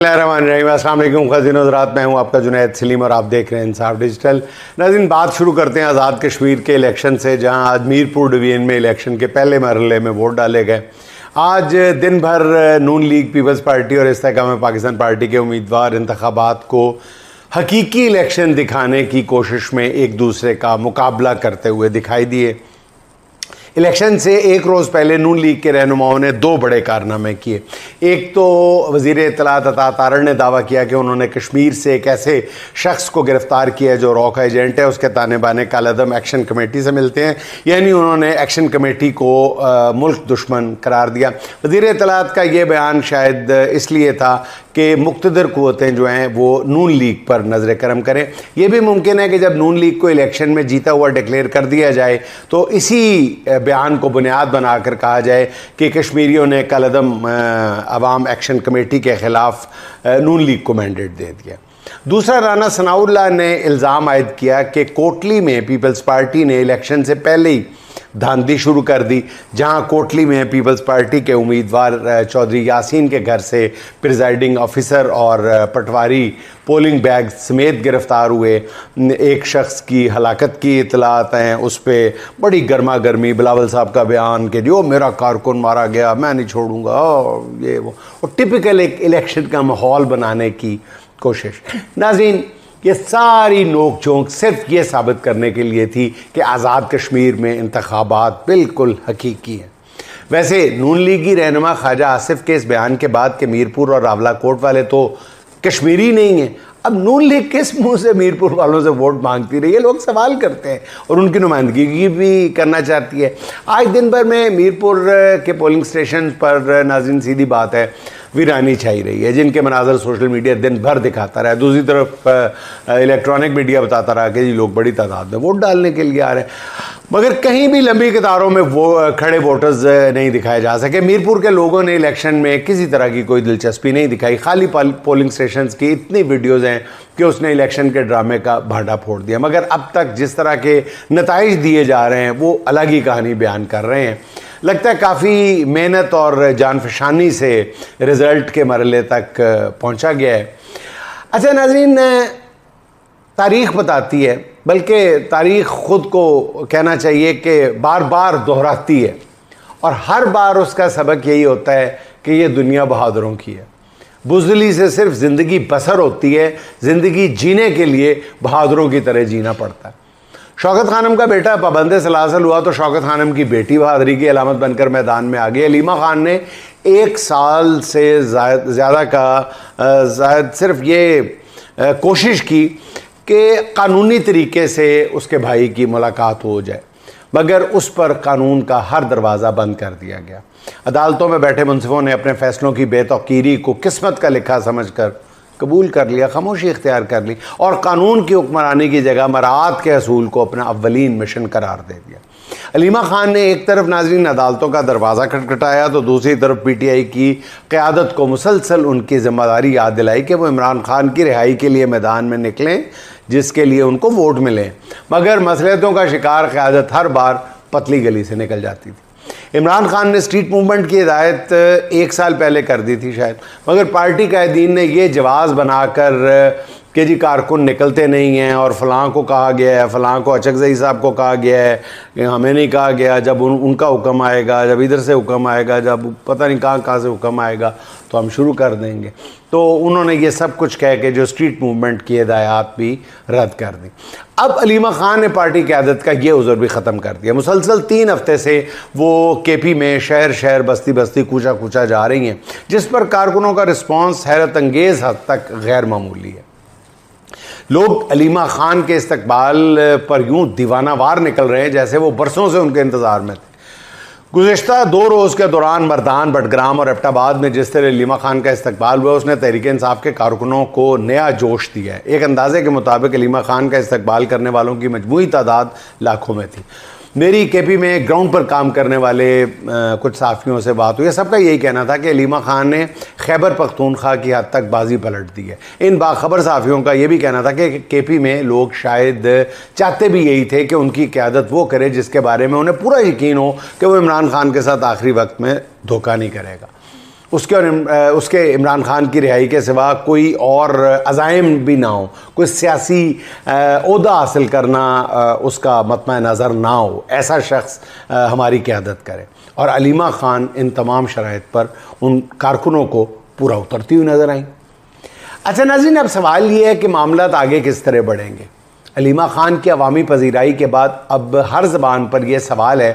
अस्सलाम वालेकुम ख़ाज़िन हज़रात, मैं हूं आपका जुनैद सलीम और आप देख रहे हैं इंसाफ डिजिटल। नाज़रीन, बात शुरू करते हैं आज़ाद कश्मीर के इलेक्शन से, जहां आज मीरपुर डिवीज़न में इलेक्शन के पहले मरहले में वोट डाले गए। आज दिन भर नून लीग, पीपल्स पार्टी और इस्तेहकाम पाकिस्तान पार्टी के उम्मीदवार इंतखाबात को हकीकी इलेक्शन दिखाने की कोशिश में एक दूसरे का मुकाबला करते हुए दिखाई दिए। इलेक्शन से एक रोज़ पहले नून लीग के रहनुमाओं ने दो बड़े कारनामे किए। एक तो वज़ीर इत्तलात अता तारड़ ने दावा किया कि उन्होंने कश्मीर से एक ऐसे शख्स को गिरफ़्तार किया जो रॉ का एजेंट है, उसके ताने बाने कालेदम एक्शन कमेटी से मिलते हैं, यानी उन्होंने एक्शन कमेटी को मुल्क दुश्मन करार दिया। वज़ीर इत्तलात का ये बयान शायद इसलिए था कि मुक़्तदर क़ुव्वतें जो हैं वो नून लीग पर नज़र करम करें। यह भी मुमकिन है कि जब नून लीग को इलेक्शन में जीता हुआ डिक्लेयर कर दिया जाए तो इसी बयान को बुनियाद बनाकर कहा जाए कि कश्मीरियों ने कालेदम अवाम एक्शन कमेटी के ख़िलाफ़ नून लीग को मैंडेट दे दिया। दूसरा, राना सनाउल्लाह ने इल्ज़ाम आयद किया कि कोटली में पीपल्स पार्टी ने इलेक्शन से पहले ही धांधली शुरू कर दी, जहां कोटली में पीपल्स पार्टी के उम्मीदवार चौधरी यासीन के घर से प्रिजाइडिंग ऑफिसर और पटवारी पोलिंग बैग समेत गिरफ़्तार हुए। एक शख्स की हलाकत की इतलात हैं, उस पर बड़ी गर्मा गर्मी बिलावल साहब का बयान कि जो मेरा कारकुन मारा गया मैं नहीं छोड़ूंगा, ये वो, और टिपिकल एक इलेक्शन का माहौल बनाने की कोशिश। नाज़रीन, ये सारी नोक झोंक सिर्फ ये साबित करने के लिए थी कि आज़ाद कश्मीर में इंतखाबात बिल्कुल हकीकी हैं। वैसे नून लीगी रहनुमा ख्वाजा आसिफ के इस बयान के बाद कि मीरपुर और रावलाकोट वाले तो कश्मीरी नहीं हैं, अब नून लीग किस मुंह से मीरपुर वालों से वोट मांगती रही है, लोग सवाल करते हैं और उनकी नुमाइंदगी भी करना चाहती है। आज दिन भर में मीरपुर के पोलिंग स्टेशन पर नाज़रीन सीधी बात है वीरानी छाई रही है, जिनके मनाजर सोशल मीडिया दिन भर दिखाता रहा। दूसरी तरफ इलेक्ट्रॉनिक मीडिया बताता रहा कि जी लोग बड़ी तादाद में वोट डालने के लिए आ रहे हैं, मगर कहीं भी लंबी कतारों में वो खड़े वोटर्स नहीं दिखाए जा सके। मीरपुर के लोगों ने इलेक्शन में किसी तरह की कोई दिलचस्पी नहीं दिखाई। खाली पोलिंग स्टेशन की इतनी वीडियोज़ हैं कि उसने इलेक्शन के ड्रामे का भांडा फोड़ दिया। मगर अब तक जिस तरह के नताइज दिए जा रहे हैं वो अलग ही कहानी बयान कर रहे हैं। लगता है काफ़ी मेहनत और जानफशानी से रिज़ल्ट के मरहले तक पहुंचा गया है। अच्छा नाज़रीन, तारीख़ बताती है, बल्कि तारीख़ ख़ुद को कहना चाहिए कि बार बार दोहराती है, और हर बार उसका सबक यही होता है कि ये दुनिया बहादुरों की है। बुज़दिली से सिर्फ ज़िंदगी बसर होती है, ज़िंदगी जीने के लिए बहादुरों की तरह जीना पड़ता है। शौकत खानम का बेटा पाबंद सलासल हुआ तो शौकत खानम की बेटी बहादुरी की अलामत बनकर मैदान में आ गई। अलीमा खान ने 1 साल से ज़्यादा का सिर्फ ये कोशिश की कि कानूनी तरीके से उसके भाई की मुलाकात हो जाए, मगर उस पर कानून का हर दरवाज़ा बंद कर दिया गया। अदालतों में बैठे मुंसिफों ने अपने फ़ैसलों की बेतौकीरी को किस्मत का लिखा समझकर कबूल कर लिया, खामोशी इख्तियार कर ली और कानून की हुक्मरानी की जगह मराआत के असूल को अपना अव्वलीन मिशन करार दे दिया। अलीमा खान ने एक तरफ नाज़रीन अदालतों का दरवाज़ा खटखटाया तो दूसरी तरफ PTI की क़यादत को मुसलसल उनकी ज़िम्मेदारी याद दिलाई कि वो इमरान खान की रिहाई के लिए मैदान में निकलें, जिसके लिए उनको वोट मिले। मगर मसलियतों का शिकार क़यादत हर बार पतली गली से निकल जाती थी। इमरान खान ने स्ट्रीट मूवमेंट की हिदायत 1 साल पहले कर दी थी शायद, मगर पार्टी कायदीन ने यह जवाज़ बनाकर कि जी कारकुन निकलते नहीं हैं और फ़लाँ को कहा गया है, फ़लाँ को अचकज़ई साहब को कहा गया है, हमें नहीं कहा गया, जब उनका हुक्म आएगा, जब इधर से हुक्म आएगा, जब पता नहीं कहाँ से हुक्म आएगा तो हम शुरू कर देंगे। तो उन्होंने ये सब कुछ कह के जो स्ट्रीट मूवमेंट की हिदायत भी रद्द कर दी। अब अलीमा खान ने पार्टी क़यादत का ये उज़र भी ख़त्म कर दिया। मुसलसल 3 हफ्ते से वो KP में शहर शहर बस्ती बस्ती कूचा कूचा जा रही हैं, जिस पर कारकुनों का रिस्पॉन्स हैरत अंगेज़ हद तक गैर मामूली है। लोग अलीमा खान के इस्तकबाल पर यूं दीवानावार निकल रहे हैं जैसे वो बरसों से उनके इंतज़ार में थे। गुज़िश्ता 2 रोज़ के दौरान मर्दान, बडग्राम और एबटाबाद में जिस तरह अलीमा खान का इस्तकबाल हुआ, उसने तहरीक इंसाफ के कारकुनों को नया जोश दिया है। एक अंदाजे के मुताबिक अलीमा खान का इस्तकबाल करने वालों की मजमूई तादाद लाखों में थी। मेरी KP में ग्राउंड पर काम करने वाले कुछ साफ़ियों से बात हुई, सबका यही कहना था कि अलीमा खान ने खैबर पख्तूनख्वा की हद तक बाजी पलट दी है। इन बाखबर साफ़ियों का यह भी कहना था कि KP में लोग शायद चाहते भी यही थे कि उनकी क़यादत वो करे जिसके बारे में उन्हें पूरा यकीन हो कि वो इमरान खान के साथ आखिरी वक्त में धोखा नहीं करेगा। उसके इमरान खान की रिहाई के सिवा कोई और अज़ाइम भी ना हो, कोई सियासी ओहदा हासिल करना उसका मतमा नज़र ना हो, ऐसा शख्स हमारी क़यादत करे। और अलीमा ख़ान इन तमाम शराइत पर उन कारकुनों को पूरा उतरती हुई नज़र आई। अच्छा नाज़रीन, अब सवाल ये है कि मामलात आगे किस तरह बढ़ेंगे। अलीमा ख़ान की अवामी पजीराई के बाद अब हर ज़बान पर यह सवाल है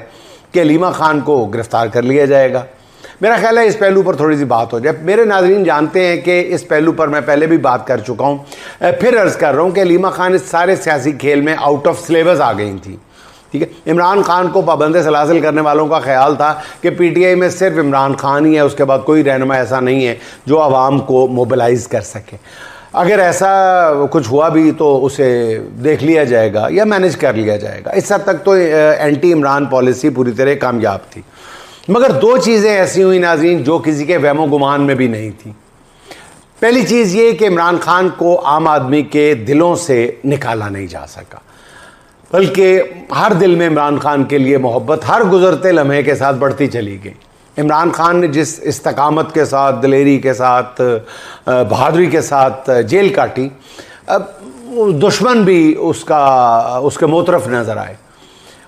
कि अलीमा ख़ान को गिरफ़्तार कर लिया जाएगा। मेरा ख्याल है इस पहलू पर थोड़ी सी बात हो जाए। मेरे नाज़रीन जानते हैं कि इस पहलू पर मैं पहले भी बात कर चुका हूँ, फिर अर्ज़ कर रहा हूँ कि अलीमा ख़ान इस सारे सियासी खेल में आउट ऑफ सिलेबस आ गई थी। ठीक है, इमरान खान को पाबंद सलासिल करने वालों का ख्याल था कि पीटीआई में सिर्फ इमरान खान ही है, उसके बाद कोई रहनुमा ऐसा नहीं है जो आवाम को मोबिलाइज़ कर सके। अगर ऐसा कुछ हुआ भी तो उसे देख लिया जाएगा या मैनेज कर लिया जाएगा। इस हद तक तो एंटी इमरान पॉलिसी पूरी तरह कामयाब थी। मगर दो चीज़ें ऐसी हुई नाज़रीन जो किसी के वहमो गुमान में भी नहीं थी। पहली चीज़ ये कि इमरान खान को आम आदमी के दिलों से निकाला नहीं जा सका, बल्कि हर दिल में इमरान खान के लिए मोहब्बत हर गुज़रते लम्हे के साथ बढ़ती चली गई। इमरान खान ने जिस इस्तकामत के साथ, दिलेरी के साथ, बहादुरी के साथ जेल काटी, अब दुश्मन भी उसके मोतरफ नज़र आए।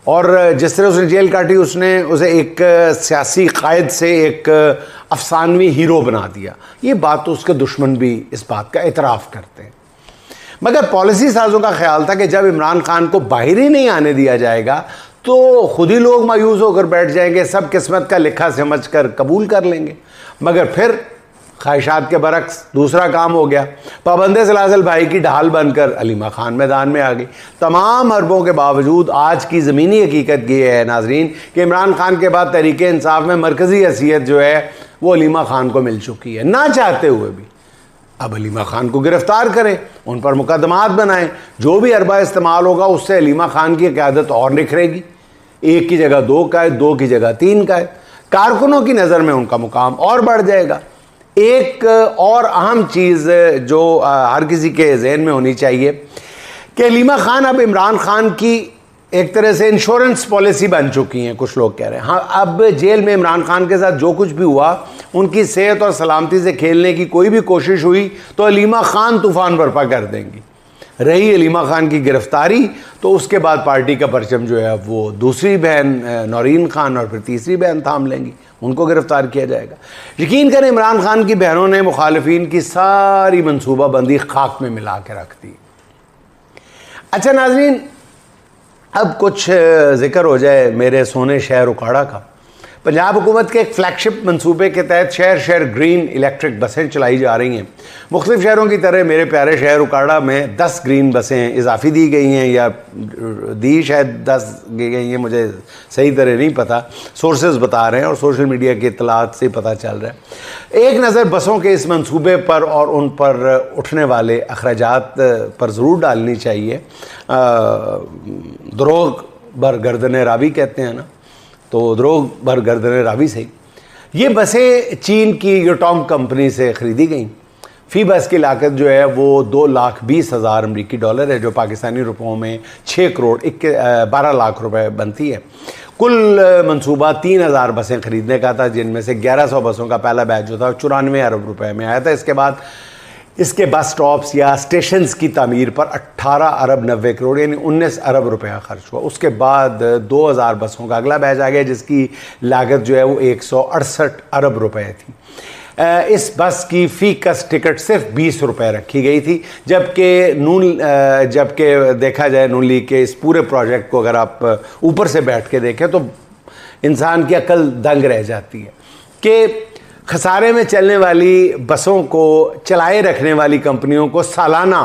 और जिस तरह उसने जेल काटी, उसने उसे एक सियासी कायद से एक अफसानवी हीरो बना दिया। ये बात तो उसके दुश्मन भी इस बात का एतराफ़ करते हैं। मगर पॉलिसी साजों का ख्याल था कि जब इमरान खान को बाहर ही नहीं आने दिया जाएगा तो खुद ही लोग मायूस होकर बैठ जाएंगे, सब किस्मत का लिखा समझकर कबूल कर लेंगे। मगर फिर ख्वाहिशात के बरक्स दूसरा काम हो गया। पाबंद सलासिल भाई की ढाल बनकर अलीमा खान मैदान में आ गई। तमाम अरबों के बावजूद आज की ज़मीनी हकीकत ये है नाजरीन कि इमरान खान के बाद तहरीक इंसाफ में मरकज़ी हैसियत जो है वो अलीमा खान को मिल चुकी है, ना चाहते हुए भी। अब अलीमा खान को गिरफ्तार करें, उन पर मुकदमात बनाएं, जो भी अरबा इस्तेमाल होगा उससे अलीमा खान की क़यादत और निखरेगी। एक की जगह 2 कायद, 2 की जगह 3 कायद। कारकुनों की नज़र में उनका मुकाम और बढ़ जाएगा। एक और अहम चीज़ जो हर किसी के जहन में होनी चाहिए कि अलीमा खान अब इमरान खान की एक तरह से इंश्योरेंस पॉलिसी बन चुकी हैं, कुछ लोग कह रहे हैं। हाँ, अब जेल में इमरान खान के साथ जो कुछ भी हुआ, उनकी सेहत और सलामती से खेलने की कोई भी कोशिश हुई तो अलीमा खान तूफ़ान बर्पा कर देंगी। रही अलीमा खान की गिरफ्तारी तो उसके बाद पार्टी का परचम जो है वो दूसरी बहन नौरीन खान और फिर तीसरी बहन थाम लेंगी, उनको गिरफ्तार किया जाएगा। यकीन करें इमरान खान की बहनों ने मुखालिफिन की सारी मनसूबाबंदी खाक में मिला के रख दी। अच्छा नाजरीन, अब कुछ जिक्र हो जाए मेरे सोने शहर उकाड़ा का। पंजाब हुकूमत के एक फ्लैगशिप मंसूबे के तहत शहर शहर ग्रीन इलेक्ट्रिक बसें चलाई जा रही हैं। मुख्तलिफ शहरों की तरह मेरे प्यारे शहर उकाड़ा में 10 ग्रीन बसें इजाफी दी गई हैं, या दी शायद 10 दी गई हैं, मुझे सही तरह नहीं पता, सोर्सेज बता रहे हैं और सोशल मीडिया की इत्तलात से पता चल रहा है। एक नज़र बसों के इस मंसूबे पर और उन पर उठने वाले अखराजात पर ज़रूर डालनी चाहिए। द्रोग बर गर्दन रावी कहते हैं ना, तो द्रोग भर गर्दन रावी से ये बसें चीन की योटोंग कंपनी से ख़रीदी गई। फ़ी बस की लागत जो है वो 2,20,000 अमरीकी डॉलर है, जो पाकिस्तानी रुपयों में 6 करोड़ 12 लाख रुपए बनती है। कुल मंसूबा 3,000 बसें ख़रीदने का था, जिनमें से 1100 बसों का पहला बैच जो था 94 अरब रुपए में आया था। इसके बाद इसके बस स्टॉप्स या स्टेशंस की तामीर पर 18 अरब 90 करोड़ यानी 19 अरब रुपया खर्च हुआ। उसके बाद 2000 बसों का अगला बैच आ गया, जिसकी लागत जो है वो 168 अरब रुपए थी। इस बस की फ़ी कस टिकट सिर्फ 20 रुपये रखी गई थी, जबकि देखा जाए नून लीग के इस पूरे प्रोजेक्ट को अगर आप ऊपर से बैठ के देखें तो इंसान की अकल दंग रह जाती है कि खसारे में चलने वाली बसों को चलाए रखने वाली कंपनियों को सालाना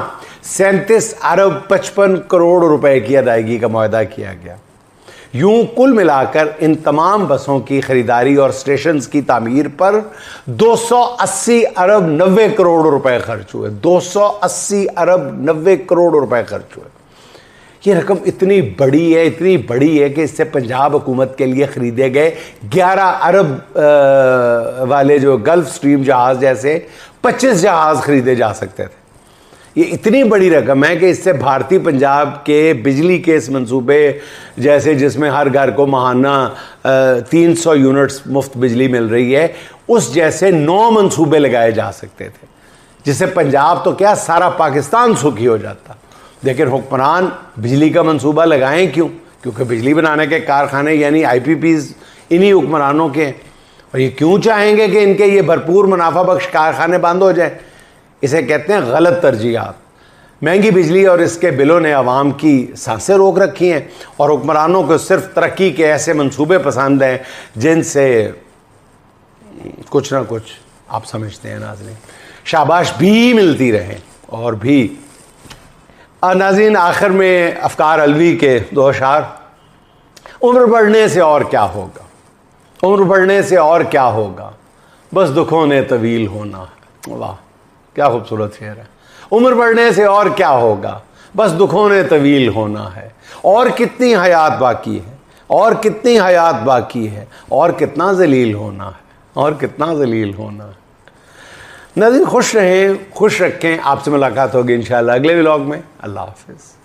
37 अरब 55 करोड़ रुपए की अदायगी का मुआहदा किया गया। यूं कुल मिलाकर इन तमाम बसों की ख़रीदारी और स्टेशंस की तामीर पर 280 अरब 90 करोड़ रुपए खर्च हुए। 280 अरब 90 करोड़ रुपए खर्च हुए। ये रकम इतनी बड़ी है कि इससे पंजाब हुकूमत के लिए ख़रीदे गए 11 अरब वाले जो गल्फ स्ट्रीम जहाज़ जैसे 25 जहाज़ ख़रीदे जा सकते थे। ये इतनी बड़ी रकम है कि इससे भारतीय पंजाब के बिजली के इस मंसूबे जैसे जिसमें हर घर को माहाना 300 यूनिट्स मुफ्त बिजली मिल रही है, उस जैसे 9 मंसूबे लगाए जा सकते थे, जिससे पंजाब तो क्या सारा पाकिस्तान सुखी हो जाता। लेकिन हुक्मरान बिजली का मंसूबा लगाएं क्यों? क्योंकि बिजली बनाने के कारखाने यानी IPPs इन्हीं हुक्मरानों के हैं, और ये क्यों चाहेंगे कि इनके ये भरपूर मुनाफा बख्श कारखाने बंद हो जाए? इसे कहते हैं गलत तरजीहात। महंगी बिजली और इसके बिलों ने आवाम की सांसें रोक रखी हैं, और हुक्मरानों को सिर्फ तरक्की के ऐसे मंसूबे पसंद हैं जिनसे कुछ ना कुछ आप समझते हैं नाज़रीन, शाबाश भी मिलती रहे। और भी नाज़रीन, आखिर में अफकार अलवी के 2 अशार, उम्र बढ़ने से और क्या होगा, उम्र बढ़ने से और क्या होगा, बस दुखों ने तवील होना है। वाह, क्या खूबसूरत शेर है। उम्र बढ़ने से और क्या होगा, बस दुखों ने तवील होना है, और कितनी हयात बाकी है, और कितनी हयात बाकी है, और कितना जलील होना है, और कितना जलील होना है। नाज़रीन, खुश रहें, खुश रखें। आपसे मुलाकात होगी इंशाअल्लाह अगले व्लॉग में। अल्लाह हाफ़िज़।